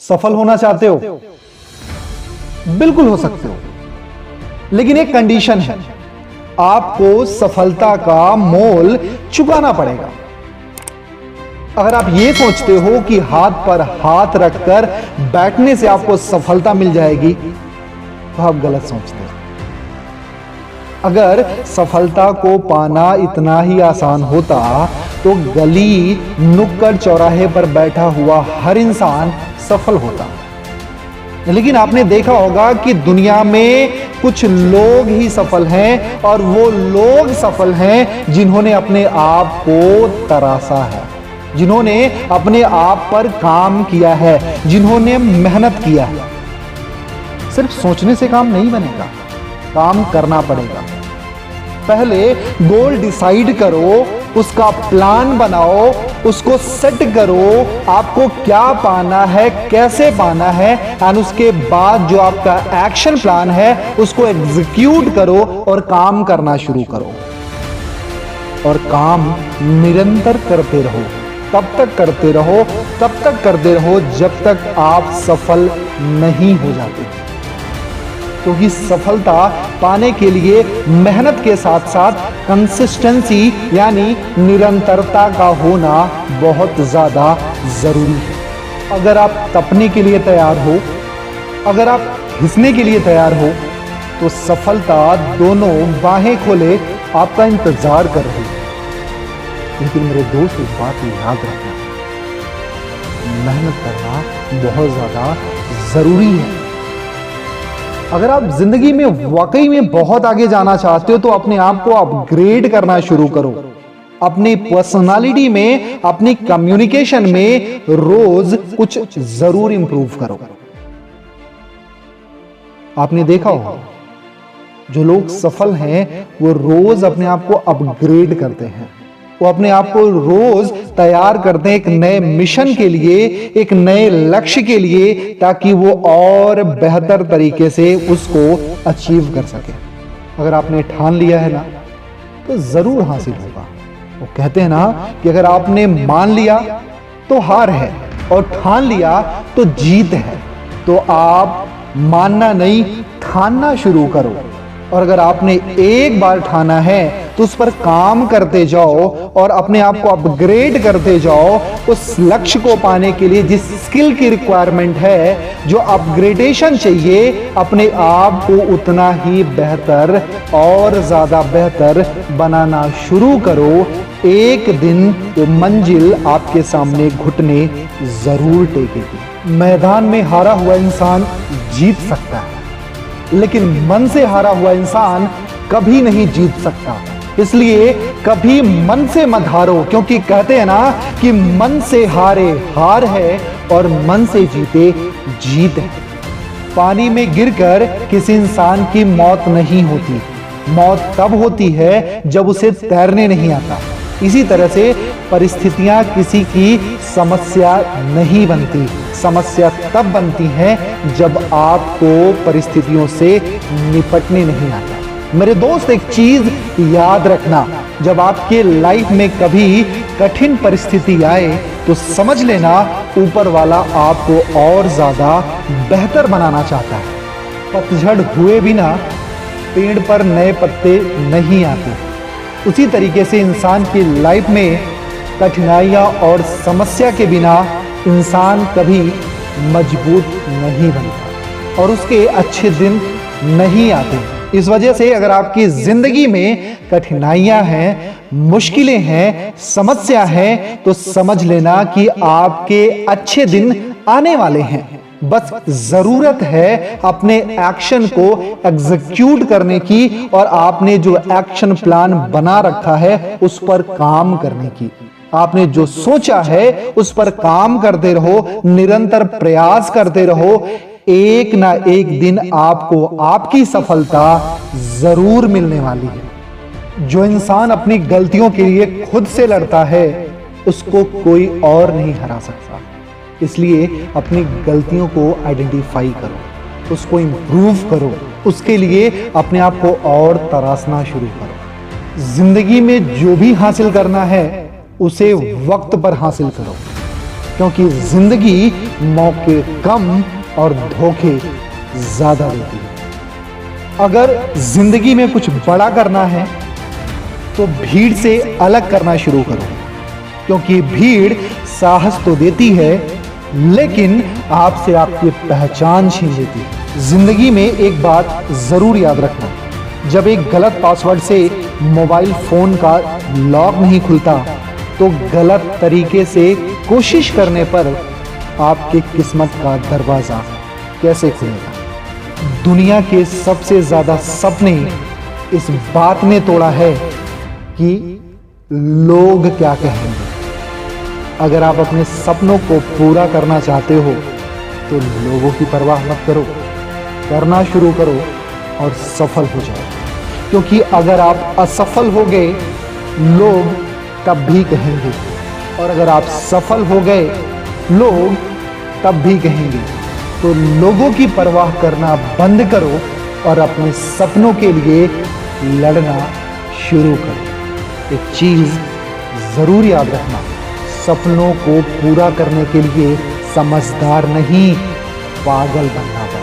सफल होना चाहते हो? बिल्कुल हो सकते हो, लेकिन एक कंडीशन है, आपको सफलता का मोल चुकाना पड़ेगा। अगर आप ये सोचते हो कि हाथ पर हाथ रखकर बैठने से आपको सफलता मिल जाएगी, तो आप गलत सोचते हो। अगर सफलता को पाना इतना ही आसान होता तो गली नुक्कड़ चौराहे पर बैठा हुआ हर इंसान सफल होता। लेकिन आपने देखा होगा कि दुनिया में कुछ लोग ही सफल हैं, और वो लोग सफल हैं जिन्होंने अपने आप को तरासा है, जिन्होंने अपने आप पर काम किया है, जिन्होंने मेहनत किया है। सिर्फ सोचने से काम नहीं बनेगा, काम करना पड़ेगा। पहले गोल डिसाइड करो, उसका प्लान बनाओ, उसको सेट करो, आपको क्या पाना है, कैसे पाना है, और उसके बाद जो आपका एक्शन प्लान है उसको एग्जीक्यूट करो और काम करना शुरू करो। और काम निरंतर करते रहो, तब तक करते रहो, तब तक करते रहो जब तक आप सफल नहीं हो जाते। क्योंकि सफलता पाने के लिए मेहनत के साथ साथ कंसिस्टेंसी यानी निरंतरता का होना बहुत ज्यादा जरूरी है। अगर आप तपने के लिए तैयार हो, अगर आप घिसने के लिए तैयार हो, तो सफलता दोनों बाहें खोले आपका इंतजार कर रही है। लेकिन मेरे दोस्त, एक बात याद रखना, मेहनत करना बहुत ज्यादा जरूरी है। अगर आप जिंदगी में वाकई में बहुत आगे जाना चाहते हो तो अपने आप को अपग्रेड करना शुरू करो। अपनी पर्सनालिटी में, अपनी कम्युनिकेशन में रोज कुछ जरूर इंप्रूव करो। आपने देखा होगा जो लोग सफल हैं वो रोज अपने आप को अपग्रेड करते हैं, वो अपने आप को रोज तैयार करते हैं एक नए मिशन के लिए, एक नए लक्ष्य के लिए, ताकि वो और बेहतर तरीके से उसको अचीव कर सके। अगर आपने ठान लिया है ना तो जरूर हासिल होगा। वो कहते हैं ना कि अगर आपने मान लिया तो हार है, और ठान लिया तो जीत है। तो आप मानना नहीं, ठानना शुरू करो। और अगर आपने एक बार ठाना है तो उस पर काम करते जाओ और अपने आप को अपग्रेड करते जाओ। उस लक्ष्य को पाने के लिए जिस स्किल की रिक्वायरमेंट है, जो अपग्रेडेशन चाहिए, अपने आप को उतना ही बेहतर और ज्यादा बेहतर बनाना शुरू करो। एक दिन वो मंजिल आपके सामने घुटने जरूर टेकेगी। मैदान में हारा हुआ इंसान जीत सकता है, लेकिन मन से हारा हुआ इंसान कभी नहीं जीत सकता। इसलिए कभी मन से मत हारो, क्योंकि कहते हैं ना कि मन से हारे हार है और मन से जीते जीत है। पानी में गिरकर किसी इंसान की मौत नहीं होती, मौत तब होती है जब उसे तैरने नहीं आता। इसी तरह से परिस्थितियां किसी की समस्या नहीं बनती, समस्या तब बनती है जब आपको परिस्थितियों से निपटने नहीं आता। मेरे दोस्त, एक चीज याद रखना, जब आपके लाइफ में कभी कठिन परिस्थिति आए तो समझ लेना ऊपर वाला आपको और ज्यादा बेहतर बनाना चाहता है। पतझड़ हुए बिना पेड़ पर नए पत्ते नहीं आते। उसी तरीके से इंसान की लाइफ में कठिनाइयां और समस्या के बिना इंसान कभी मजबूत नहीं बनता और उसके अच्छे दिन नहीं आते। इस वजह से अगर आपकी जिंदगी में कठिनाइयां हैं, मुश्किलें हैं, समस्या है, तो समझ लेना कि आपके अच्छे दिन आने वाले हैं। बस जरूरत है अपने एक्शन को एग्जीक्यूट करने की, और आपने जो एक्शन प्लान बना रखा है उस पर काम करने की। आपने जो सोचा है उस पर काम करते रहो, निरंतर प्रयास करते रहो। एक ना एक दिन आपको आपकी सफलता जरूर मिलने वाली है। जो इंसान अपनी गलतियों के लिए खुद से लड़ता है उसको कोई और नहीं हरा सकता। इसलिए अपनी गलतियों को आइडेंटिफाई करो, उसको इंप्रूव करो, उसके लिए अपने आप को और तराशना शुरू करो। जिंदगी में जो भी हासिल करना है उसे वक्त पर हासिल करो। क्योंकि जिंदगी मौके कम और धोखे ज्यादा देती है। अगर जिंदगी में कुछ बड़ा करना है तो भीड़ से अलग करना शुरू करो, क्योंकि भीड़ साहस तो देती है लेकिन आपसे आपकी पहचान छीन लेती है। जिंदगी में एक बात जरूर याद रखना, जब एक गलत पासवर्ड से मोबाइल फोन का लॉक नहीं खुलता तो गलत तरीके से कोशिश करने पर आपकी किस्मत का दरवाजा कैसे खुलेगा। दुनिया के सबसे ज्यादा सपने इस बात ने तोड़ा है कि लोग क्या कहेंगे। अगर आप अपने सपनों को पूरा करना चाहते हो तो लोगों की परवाह मत करो, करना शुरू करो और सफल हो जाओ। क्योंकि अगर आप असफल हो गए लोग तब भी कहेंगे, और अगर आप सफल हो गए लोग तब भी कहेंगे। तो लोगों की परवाह करना बंद करो और अपने सपनों के लिए लड़ना शुरू करो। एक चीज जरूर याद रखना, सपनों को पूरा करने के लिए समझदार नहीं, पागल बनना पड़ेगा।